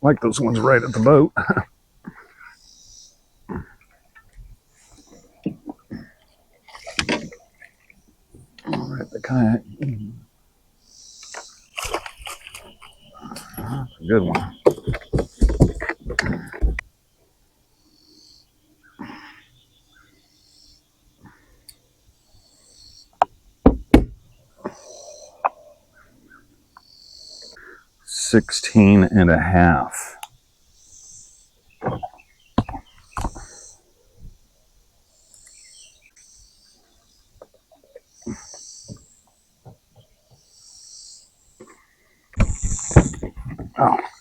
like those ones right at the boat. All right, the kayak. That's a good one. $16.5. Oh.